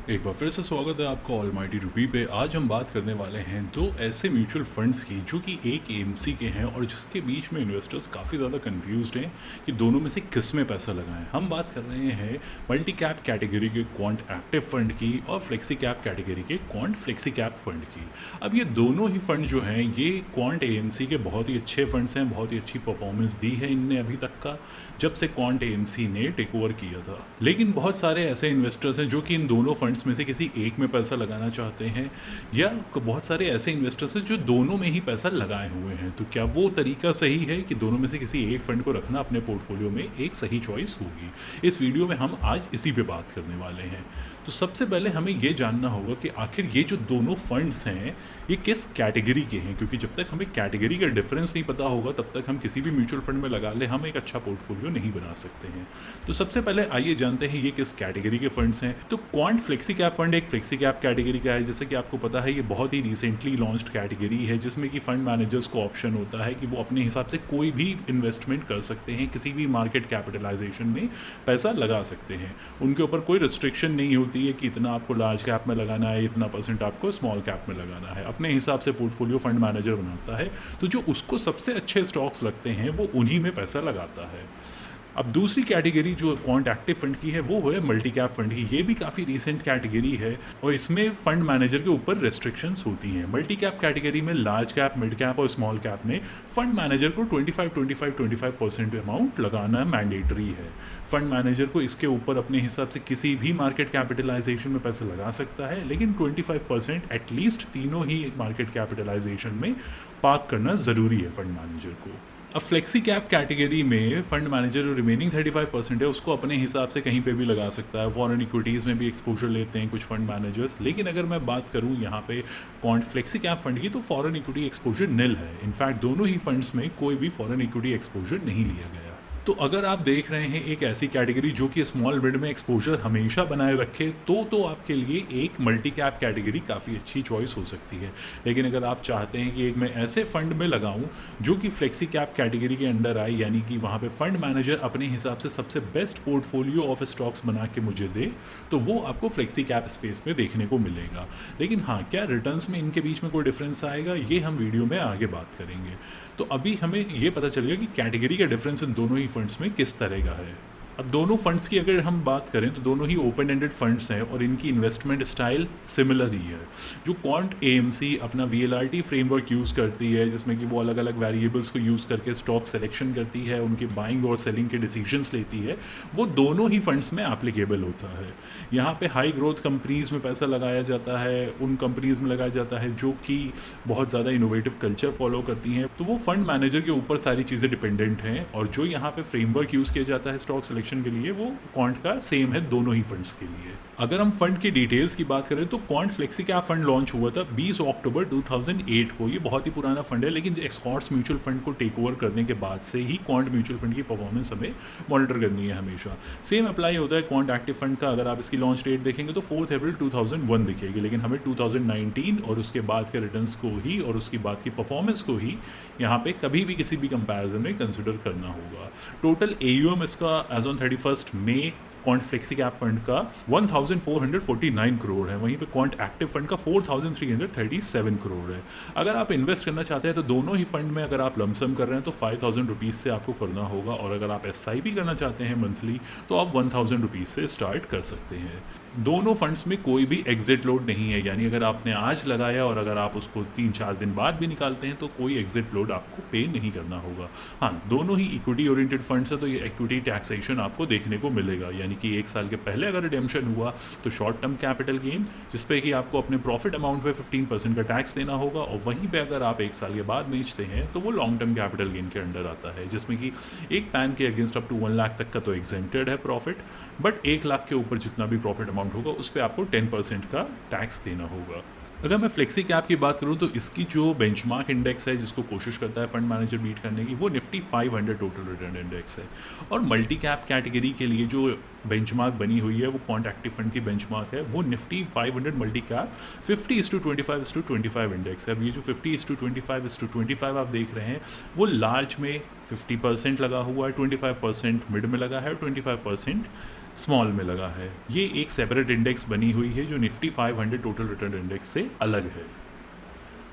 एक बार फिर से स्वागत है आपका ऑलमाइटी रूपी पे। आज हम बात करने वाले हैं दो ऐसे म्यूचुअल फंड्स की जो कि एक एएमसी के हैं और जिसके बीच में इन्वेस्टर्स काफ़ी ज़्यादा कंफ्यूज्ड हैं कि दोनों में से किस में पैसा लगाएं। हम बात कर रहे हैं मल्टी कैप कैटेगरी के क्वांट एक्टिव फंड की और फ्लेक्सी कैप कैटेगरी के क्वांट फ्लेक्सी कैप फंड की। अब ये दोनों ही फंड जो हैं ये क्वांट एएमसी के बहुत ही अच्छे फंड्स हैं, बहुत ही अच्छी परफॉर्मेंस दी है इनने अभी तक का जब से क्वांट एएमसी ने टेक ओवर किया था। लेकिन बहुत सारे ऐसे इन्वेस्टर्स हैं जो कि इन दोनों फंड्स में से किसी एक में पैसा लगाना चाहते हैं, या बहुत सारे ऐसे इन्वेस्टर्स हैं जो दोनों में ही पैसा लगाए हुए हैं। तो क्या वो तरीका सही है कि दोनों में से किसी एक फंड को रखना अपने पोर्टफोलियो में एक सही चॉइस होगी? इस वीडियो में हम आज इसी पे बात करने वाले हैं। तो सबसे पहले हमें ये जानना होगा कि आखिर ये जो दोनों फंड्स हैं ये किस कैटेगरी के हैं, क्योंकि जब तक हमें कैटेगरी का डिफरेंस नहीं पता होगा तब तक हम किसी भी म्यूचुअल फंड में लगा ले हम एक अच्छा पोर्टफोलियो नहीं बना सकते हैं। तो सबसे पहले आइए जानते हैं ये किस कैटेगरी के फंड्स हैं। तो क्वांट फ्लेक्सी कैप फंड एक फ्लेक्सी कैप कैटेगरी का है। जैसे कि आपको पता है ये बहुत ही रिसेंटली लॉन्च्ड कैटेगरी है जिसमें कि फंड मैनेजर्स को ऑप्शन होता है कि वो अपने हिसाब से कोई भी इन्वेस्टमेंट कर सकते हैं, किसी भी मार्केट कैपिटलाइजेशन में पैसा लगा सकते हैं। उनके ऊपर कोई रिस्ट्रिक्शन नहीं होती है कि इतना आपको लार्ज कैप में लगाना है, इतना परसेंट आपको स्मॉल कैप में लगाना है। अपने हिसाब से पोर्टफोलियो फंड मैनेजर बनाता है, तो जो उसको सबसे अच्छे स्टॉक्स लगते हैं वो उन्हीं में पैसा लगाता है। अब दूसरी कैटेगरी जो क्वांट एक्टिव फंड की है वो है मल्टी कैप फंड की। ये भी काफ़ी रीसेंट कैटेगरी है और इसमें फंड मैनेजर के ऊपर रेस्ट्रिक्शंस होती हैं। मल्टी कैप कैटेगरी में लार्ज कैप, मिड कैप और स्मॉल कैप में फंड मैनेजर को 25% अमाउंट लगाना मैंडेटरी है। फंड मैनेजर को इसके ऊपर अपने हिसाब से किसी भी मार्केट कैपिटलाइजेशन में पैसा लगा सकता है, लेकिन 25% एटलीस्ट तीनों ही मार्केट कैपिटलाइजेशन में पार्क करना ज़रूरी है फंड मैनेजर को। अब फ्लेक्सी कैप कैटेगरी में फंड मैनेजर जो रिमेनिंग 35% है उसको अपने हिसाब से कहीं पे भी लगा सकता है। फॉरेन इक्विटीज़ में भी एक्सपोजर लेते हैं कुछ फंड मैनेजर्स, लेकिन अगर मैं बात करूं यहाँ पे क्वांट फ्लेक्सी कैप फंड की तो फॉरेन इक्विटी एक्सपोजर निल है। इनफैक्ट दोनों ही फंड्स में कोई भी फॉरेन इक्विटी एक्सपोजर नहीं लिया गया। तो अगर आप देख रहे हैं एक ऐसी कैटेगरी जो कि स्मॉल मिड में एक्सपोजर हमेशा बनाए रखे तो आपके लिए एक मल्टी कैप कैटेगरी काफ़ी अच्छी चॉइस हो सकती है। लेकिन अगर आप चाहते हैं कि एक मैं ऐसे फंड में लगाऊं जो कि फ्लेक्सी कैप कैटेगरी के अंडर आए, यानी कि वहाँ पे फंड मैनेजर अपने हिसाब से सबसे बेस्ट पोर्टफोलियो ऑफ स्टॉक्स बना के मुझे दे, तो वो आपको फ्लेक्सी कैप स्पेस में देखने को मिलेगा। लेकिन हाँ, क्या रिटर्न्स में इनके बीच में कोई डिफरेंस आएगा, ये हम वीडियो में आगे बात करेंगे। तो अभी हमें ये पता चलेगा कि कैटेगरी का डिफरेंस इन दोनों ही फंड्स में किस तरह का है। अब दोनों फंड्स की अगर हम बात करें तो दोनों ही ओपन एंडेड फंड्स हैं और इनकी इन्वेस्टमेंट स्टाइल सिमिलर ही है। जो क्वांट एएमसी अपना वीएलआरटी फ्रेमवर्क यूज़ करती है जिसमें कि वो अलग अलग वेरिएबल्स को यूज़ करके स्टॉक सिलेक्शन करती है, उनकी बाइंग और सेलिंग के डिसीजंस लेती है, वो दोनों ही फंड्स में एप्लीकेबल होता है। यहाँ पे हाई ग्रोथ कंपनीज़ में पैसा लगाया जाता है, उन कंपनीज़ में लगाया जाता है जो कि बहुत ज़्यादा इनोवेटिव कल्चर फॉलो करती हैं, तो वो फंड मैनेजर के ऊपर सारी चीज़ें डिपेंडेंट हैं। और जो यहाँ पे फ्रेमवर्क यूज़ किया जाता है स्टॉक के लिए वो क्वांट का सेम है दोनों ही फंड्स के लिए। अगर हम फंड की डिटेल्स की बात करें तो quant flexi cap fund launch हुआ था 20 अक्टूबर 2008 को। ये बहुत ही पुराना फंड है, लेकिन एस्कॉर्ट्स म्यूचुअल फंड को टेक ओवर करने के बाद से ही क्वांट म्यूचुअल फंड की परफॉर्मेंस हमें मॉनिटर करनी है हमेशा। सेम अप्लाई होता है क्वांट एक्टिव फंड का। अगर आप इसकी लॉन्च डेट देखेंगे तो 4 अप्रैल 2001 दिखेगी, लेकिन हमें 2019 और उसके बाद के रिटर्न्स को ही और उसकी बाद की परफॉर्मेंस को ही यहाँ पे कभी भी किसी भी कंपैरिजन में कंसिडर करना होगा। टोटल AUM इसका एज ऑन 31 मई क्वांट फ्लेक्सी कैप फंड का 1449 करोड़ है, वहीं पे क्वांट एक्टिव फंड का 4337 करोड़ है। अगर आप इन्वेस्ट करना चाहते हैं तो दोनों ही फंड में अगर आप लमसम कर रहे हैं तो 5000 रुपीज़ से आपको करना होगा, और अगर आप SIP करना चाहते हैं मंथली तो आप 1000 रुपीज़ से स्टार्ट कर सकते हैं। दोनों फंड्स में कोई भी एग्जिट लोड नहीं है, यानी अगर आपने आज लगाया और अगर आप उसको 3-4 दिन बाद भी निकालते हैं तो कोई एग्जिट लोड आपको पे नहीं करना होगा। हाँ, दोनों ही इक्विटी ओरिएंटेड फंड्स है तो ये इक्विटी टैक्सेशन आपको देखने को मिलेगा, यानी कि 1 साल के पहले अगर रिडेम्पशन हुआ तो शॉर्ट टर्म कैपिटल गेन जिसपे कि आपको अपने प्रॉफिट अमाउंट पे 15% का टैक्स देना होगा, और वहीं पे अगर आप 1 साल के बाद बेचते हैं तो वो लॉन्ग टर्म कैपिटल गेन के अंडर आता है, जिसमें कि एक पैन के अगेंस्ट अप टू 1 लाख तक का तो एग्जेंटेड है प्रॉफिट, बट 1 लाख के ऊपर जितना भी प्रॉफिट अमाउंट होगा उस पर आपको 10% का टैक्स देना होगा। अगर मैं फ्लेक्सी कैप की बात करूं तो इसकी जो बेंचमार्क इंडेक्स है जिसको कोशिश करता है फंड मैनेजर बीट करने की, वो निफ्टी 500 टोटल रिटर्न इंडेक्स है। और मल्टी कैप कैटेगरी के लिए जो बेंचमार्क बनी हुई है वो क्वांट एक्टिव फंड की बेंचमार्क है, वो निफ्टी 500 मल्टी कैप 50:25:25 इंडेक्स है। अब ये जो 50:25:25 आप देख रहे हैं वो लार्ज में 50% लगा हुआ है, 25% मिड में लगा है और 25% स्मॉल में लगा है। ये एक सेपरेट इंडेक्स बनी हुई है जो निफ्टी 500 टोटल रिटर्न इंडेक्स से अलग है।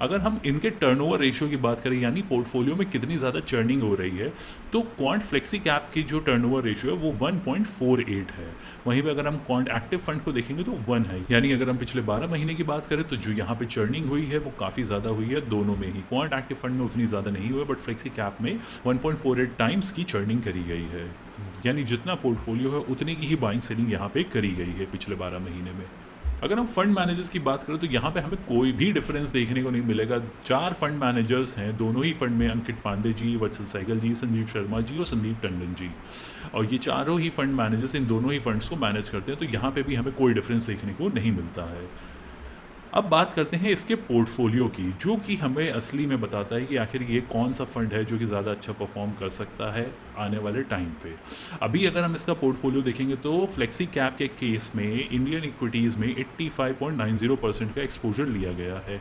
अगर हम इनके टर्नओवर रेशियो की बात करें, यानी पोर्टफोलियो में कितनी ज़्यादा चर्निंग हो रही है, तो क्वांट फ्लेक्सी कैप की जो टर्नओवर रेशियो है वो 1.48 है। वहीं पे अगर हम क्वांट एक्टिव फंड को देखेंगे तो 1 है। यानी अगर हम पिछले 12 महीने की बात करें तो जो यहाँ पे चर्निंग हुई है वो काफ़ी ज़्यादा हुई है दोनों में ही। क्वांट एक्टिव फंड में उतनी ज़्यादा नहीं हुई, बट फ्लेक्सी कैप में 1.48 टाइम्स की चर्निंग करी गई है। यानी जितना पोर्टफोलियो है उतनी की ही बाइंग सेलिंग यहाँ पे करी गई है पिछले 12 महीने में। अगर हम फंड मैनेजर्स की बात करें तो यहाँ पे हमें कोई भी डिफरेंस देखने को नहीं मिलेगा। 4 फंड मैनेजर्स हैं दोनों ही फंड में, अंकित पांडे जी, वत्सल सहगल जी, संजीव शर्मा जी और संदीप टंडन जी। और ये चारों ही फंड मैनेजर्स इन दोनों ही फंड्स को मैनेज करते हैं, तो यहाँ पे भी हमें कोई डिफरेंस देखने को नहीं मिलता है। अब बात करते हैं इसके पोर्टफोलियो की, जो कि हमें असली में बताता है कि आखिर ये कौन सा फंड है जो कि ज़्यादा अच्छा परफॉर्म कर सकता है आने वाले टाइम पे। अभी अगर हम इसका पोर्टफोलियो देखेंगे तो फ्लेक्सी कैप के केस में इंडियन इक्विटीज़ में 85.90% का एक्सपोजर लिया गया है।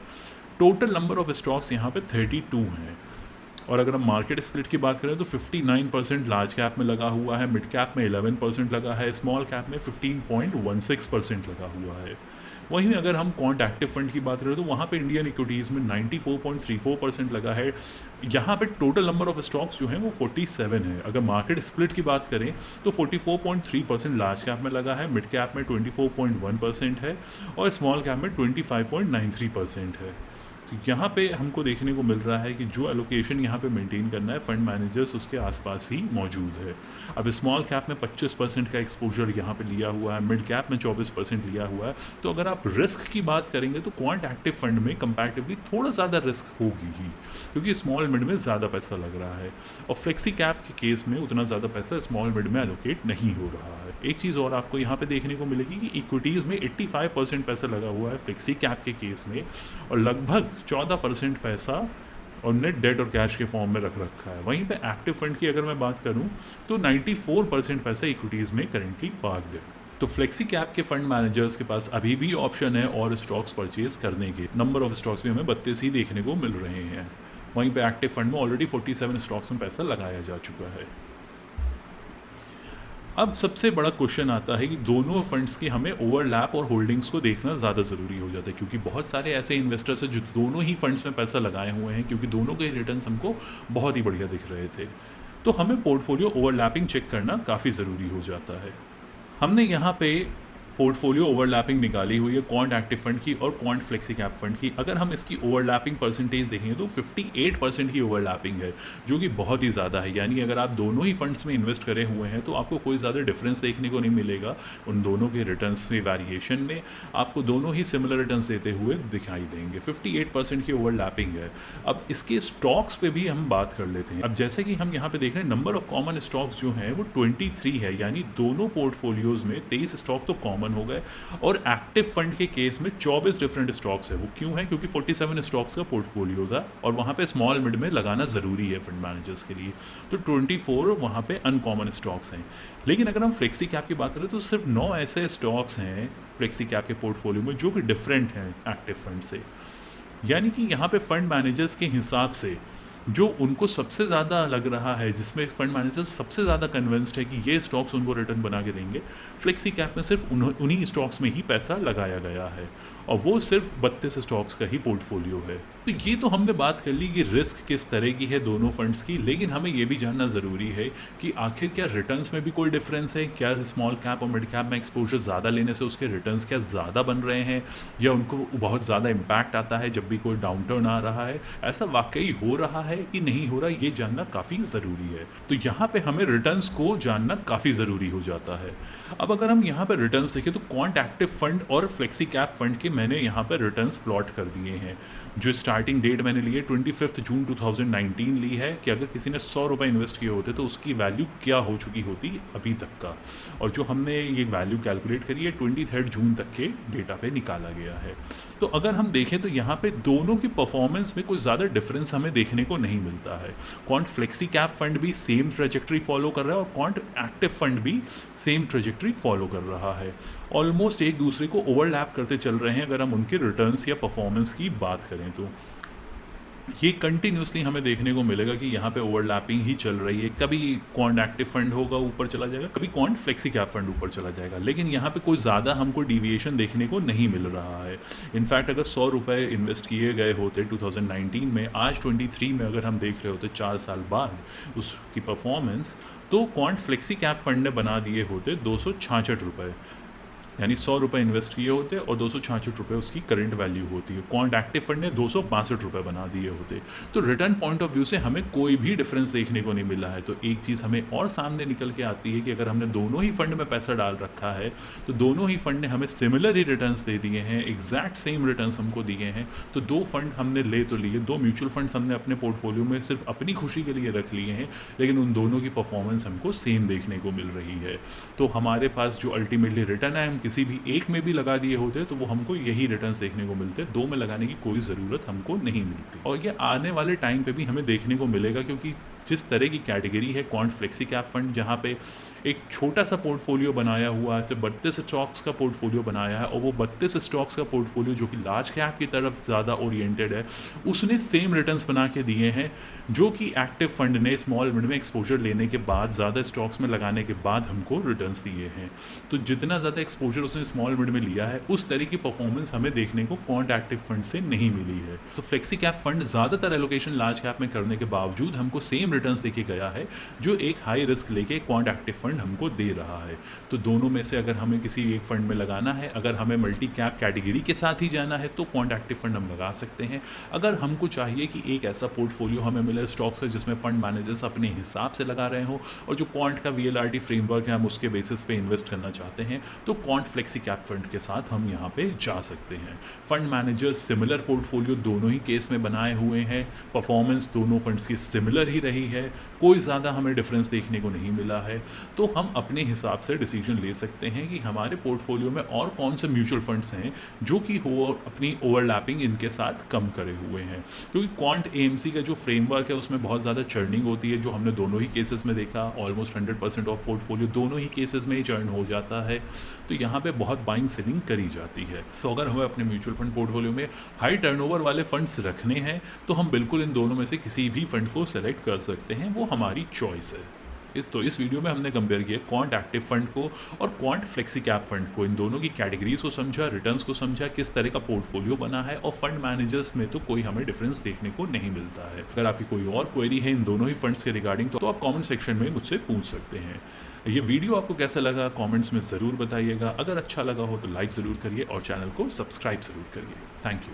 टोटल नंबर ऑफ स्टॉक्स यहाँ पे 32 हैं। और अगर हम मार्केट स्प्लिट की बात करें तो 59% लार्ज कैप में लगा हुआ है, मिड कैप में 11% लगा है, स्मॉल कैप में 15.16% लगा हुआ है। वहीं अगर हम क्वांट एक्टिव फंड की बात करें तो वहाँ पे इंडियन इक्विटीज़ में 94.34% लगा है। यहाँ पे टोटल नंबर ऑफ स्टॉक्स जो हैं वो 47 है। अगर मार्केट स्प्लिट की बात करें तो 44.3% लार्ज कैप में लगा है, मिड कैप में 24.1% है और स्मॉल कैप में 25.93% है। तो यहाँ पे हमको देखने को मिल रहा है कि जो एलोकेशन यहाँ पे मेंटेन करना है फंड मैनेजर्स उसके आसपास ही मौजूद है। अब स्मॉल कैप में 25% का एक्सपोजर यहाँ पे लिया हुआ है, मिड कैप में 24% लिया हुआ है। तो अगर आप रिस्क की बात करेंगे तो क्वांट एक्टिव फंड में कंपैरेटिवली थोड़ा ज़्यादा रिस्क होगी ही, क्योंकि स्मॉल मिड में ज़्यादा पैसा लग रहा है और फ्लेक्सी कैप के केस में उतना ज़्यादा पैसा स्मॉल मिड में एलोकेट नहीं हो रहा है। एक चीज़ और आपको यहाँ पे देखने को मिलेगी कि इक्विटीज़ में 85% पैसा लगा हुआ है फ्लेक्सी कैप के केस में, और लगभग 14% पैसा और नेट डेट और कैश के फॉर्म में रख रखा है। वहीं पे एक्टिव फंड की अगर मैं बात करूं तो 94% पैसा इक्विटीज़ में करेंटली पार्क्ड है। तो फ्लेक्सी कैप के फंड मैनेजर्स के पास अभी भी ऑप्शन है और स्टॉक्स परचेज करने के। नंबर ऑफ स्टॉक्स भी हमें 32 ही देखने को मिल रहे हैं। वहीं पे एक्टिव फंड में ऑलरेडी 47 स्टॉक्स में पैसा लगाया जा चुका है। अब सबसे बड़ा क्वेश्चन आता है कि दोनों फंड्स की हमें ओवरलैप और होल्डिंग्स को देखना ज़्यादा ज़रूरी हो जाता है, क्योंकि बहुत सारे ऐसे इन्वेस्टर्स हैं जो दोनों ही फंड्स में पैसा लगाए हुए हैं, क्योंकि दोनों के रिटर्न्स हमको बहुत ही बढ़िया दिख रहे थे। तो हमें पोर्टफोलियो ओवरलैपिंग चेक करना काफ़ी ज़रूरी हो जाता है। हमने यहाँ पे पोर्टफोलियो ओवरलैपिंग निकाली हुई है क्वांट एक्टिव फंड की और क्वांट फ्लेक्सी कैप फंड की। अगर हम इसकी ओवरलैपिंग परसेंटेज देखेंगे तो 58% की ओवरलैपिंग है, जो कि बहुत ही ज़्यादा है। यानी अगर आप दोनों ही फंड्स में इन्वेस्ट करे हुए हैं तो आपको कोई ज़्यादा डिफरेंस देखने को नहीं मिलेगा उन दोनों के रिटर्न्स में, वेरिएशन में। आपको दोनों ही सिमिलर रिटर्न्स देते हुए दिखाई देंगे। 58% की ओवरलैपिंग है। अब इसके स्टॉक्स पे भी हम बात कर लेते हैं। अब जैसे कि हम यहाँ पे देख रहे हैं, नंबर ऑफ कॉमन स्टॉक्स जो हैं वो 23 है, यानी दोनों पोर्टफोलियोज में 23 स्टॉक तो कॉमन हो गए। और एक्टिव फंड के केस में 24 डिफरेंट स्टॉक्स है। वो क्यों है? क्योंकि 47 स्टॉक्स का पोर्टफोलियो था और वहाँ पे स्मॉल मिड में लगाना ज़रूरी है फंड मैनेजर्स के लिए। तो 24 वहाँ पे अनकॉमन स्टॉक्स हैं। लेकिन अगर हम फ्लेक्सी कैप की बात करें तो सिर्फ 9 ऐसे स्टॉक्स हैं फ्लेक्सी कैप के पोर्टफोलियो में जो कि डिफरेंट हैं एक्टिव फंड से। यानी कि यहाँ पे फंड मैनेजर्स के हिसाब से जो उनको सबसे ज़्यादा लग रहा है, जिसमें फंड मैनेजर सबसे ज़्यादा कन्विंस्ड है कि ये स्टॉक्स उनको रिटर्न बना के देंगे, फ्लेक्सी कैप में सिर्फ उन्हीं स्टॉक्स में ही पैसा लगाया गया है और वो सिर्फ 32 स्टॉक्स का ही पोर्टफोलियो है। तो ये तो हमने बात कर ली कि रिस्क किस तरह की है दोनों फंड्स की, लेकिन हमें ये भी जानना ज़रूरी है कि आखिर क्या रिटर्न्स में भी कोई डिफरेंस है? क्या स्मॉल कैप और मिड कैप में एक्सपोजर ज़्यादा लेने से उसके रिटर्न्स क्या ज़्यादा बन रहे हैं, या उनको बहुत ज़्यादा इम्पैक्ट आता है जब भी कोई डाउनटर्न आ रहा है? ऐसा वाकई हो रहा है कि नहीं हो रहा, ये जानना काफ़ी ज़रूरी है। तो यहाँ पे हमें रिटर्न्स को जानना काफ़ी ज़रूरी हो जाता है। अब अगर हम यहाँ पर रिटर्न्स देखें तो क्वांट एक्टिव फंड और फ्लेक्सी कैप फंड के मैंने यहाँ पर रिटर्न्स प्लॉट कर दिए हैं। जो स्टार्टिंग डेट मैंने ली है 25 जून 2019 ली है, कि अगर किसी ने 100 रुपये इन्वेस्ट किए होते तो उसकी वैल्यू क्या हो चुकी होती अभी तक का। और जो हमने ये वैल्यू कैलकुलेट करी है 23 जून तक के डेटा पे निकाला गया है। तो अगर हम देखें तो यहाँ पे दोनों की परफॉर्मेंस में कोई ज़्यादा डिफरेंस हमें देखने को नहीं मिलता है। क्वांट फ्लेक्सी कैप फंड भी सेम ट्रेजेक्ट्री फॉलो कर रहा है और क्वांट एक्टिव फंड भी सेम ट्रेजेक्ट्री फॉलो कर रहा है। ऑलमोस्ट एक दूसरे को ओवरलैप करते चल रहे हैं अगर हम उनके रिटर्न्स या परफॉर्मेंस की बात करें तो। ये कंटिन्यूसली हमें देखने को मिलेगा कि यहाँ पे ओवरलैपिंग ही चल रही है। कभी क्वांट एक्टिव फंड होगा ऊपर चला जाएगा, कभी क्वांट फ्लेक्सी कैप फंड ऊपर चला जाएगा, लेकिन यहाँ पे कोई ज़्यादा हमको डिविएशन देखने को नहीं मिल रहा है। इनफैक्ट अगर 100 रुपये इन्वेस्ट किए गए होते 2019 में, आज 23 में अगर हम देख रहे होते 4 साल बाद उसकी परफॉर्मेंस, तो क्वांट फ्लेक्सी कैप फंड ने बना दिए होते 266 रुपये, यानी 100 रुपये इन्वेस्ट किए होते और 266 रुपये उसकी करंट वैल्यू होती है। क्वांट एक्टिव फंड ने 262 रुपये बना दिए होते। तो रिटर्न पॉइंट ऑफ व्यू से हमें कोई भी डिफरेंस देखने को नहीं मिला है। तो एक चीज़ हमें और सामने निकल के आती है कि अगर हमने दोनों ही फंड में पैसा डाल रखा है तो दोनों ही फंड ने हमें सिमिलर ही रिटर्न्स दे दिए हैं, एग्जैक्ट सेम रिटर्न्स हमको दिए हैं। तो दो फंड हमने ले तो लिए, दो म्यूचुअल फंड्स हमने अपने पोर्टफोलियो में सिर्फ अपनी खुशी के लिए रख लिए हैं, लेकिन उन दोनों की परफॉर्मेंस हमको सेम देखने को मिल रही है। तो हमारे पास जो अल्टीमेटली रिटर्न है, हम किसी भी एक में भी लगा दिए होते तो वो हमको यही रिटर्न्स देखने को मिलते, दो में लगाने की कोई ज़रूरत हमको नहीं मिलती। और ये आने वाले टाइम पे भी हमें देखने को मिलेगा, क्योंकि जिस तरह की कैटेगरी है क्वांट फ्लेक्सी कैप फंड, जहाँ पे एक छोटा सा पोर्टफोलियो बनाया हुआ है, सिर्फ 32 स्टॉक्स का पोर्टफोलियो बनाया है, और वो 32 स्टॉक्स का पोर्टफोलियो जो कि लार्ज कैप की तरफ ज़्यादा ओरिएंटेड है, उसने सेम रिटर्न्स बना के दिए हैं जो कि एक्टिव फंड ने स्मॉल मिड में एक्सपोजर लेने के बाद, ज़्यादा स्टॉक्स में लगाने के बाद हमको रिटर्न्स दिए हैं। तो जितना ज़्यादा एक्सपोजर उसने स्मॉल मिड में लिया है, उस तरह की परफॉर्मेंस हमें देखने को क्वांट एक्टिव फंड से नहीं मिली है। तो फ्लेक्सी कैप फंड ज़्यादातर एलोकेशन लार्ज कैप में करने के बावजूद हमको सेम रिटर्न्स देके गया है जो एक हाई रिस्क लेके क्वांट एक्टिव फंड हमको दे रहा है। तो दोनों में से अगर हमें किसी एक फंड में लगाना है, अगर हमें मल्टी कैप कैटेगरी के साथ ही जाना है, तो क्वांट एक्टिव फंड हम लगा सकते हैं। अगर हमको चाहिए कि एक ऐसा पोर्टफोलियो हमें मिले स्टॉक्स है जिसमें फंड मैनेजर्स अपने हिसाब से लगा रहे हो और जो क्वांट का VLRT फ्रेमवर्क है हम उसके बेसिस पे इन्वेस्ट करना चाहते हैं, तो क्वांट फ्लेक्सी कैप फंड के साथ हम यहाँ पे जा सकते हैं। फंड मैनेजर्स सिमिलर पोर्टफोलियो दोनों ही केस में बनाए हुए हैं, परफॉर्मेंस दोनों फंड्स की सिमिलर ही रही है, कोई ज़्यादा हमें डिफरेंस देखने को नहीं मिला है। तो हम अपने हिसाब से डिसीजन ले सकते हैं कि हमारे पोर्टफोलियो में और कौन से म्यूचुअल फंड्स हैं जो कि हो अपनी ओवरलैपिंग इनके साथ कम करे हुए हैं। क्योंकि क्वांट AMC का जो फ्रेमवर्क है उसमें बहुत ज़्यादा चर्निंग होती है, जो हमने दोनों ही केसेस में देखा। ऑलमोस्ट 100% ऑफ पोर्टफोलियो दोनों ही केसेस में ही चर्न हो जाता है। तो यहाँ पे बहुत बाइंग सेलिंग करी जाती है। तो अगर हमें अपने म्यूचुअल फंड पोर्टफोलियो में हाई टर्नओवर वाले फंड्स रखने हैं तो हम बिल्कुल इन दोनों में से किसी भी फंड को सेलेक्ट कर सकते हैं, वो हमारी चॉइस है। इस वीडियो में हमने कंपेयर किया क्वांट एक्टिव फंड को और क्वांट फ्लेक्सी कैप फंड को। इन दोनों की कैटेगरीज को समझा, रिटर्न्स को समझा, किस तरह का पोर्टफोलियो बना है, और फंड मैनेजर्स में तो कोई हमें डिफरेंस देखने को नहीं मिलता है। अगर आपकी कोई और क्वेरी है इन दोनों ही फंड्स के रिगार्डिंग तो आप कमेंट सेक्शन में मुझसे पूछ सकते हैं। ये वीडियो आपको कैसा लगा कमेंट्स में ज़रूर बताइएगा। अगर अच्छा लगा हो तो लाइक ज़रूर करिए और चैनल को सब्सक्राइब ज़रूर करिए। Thank you.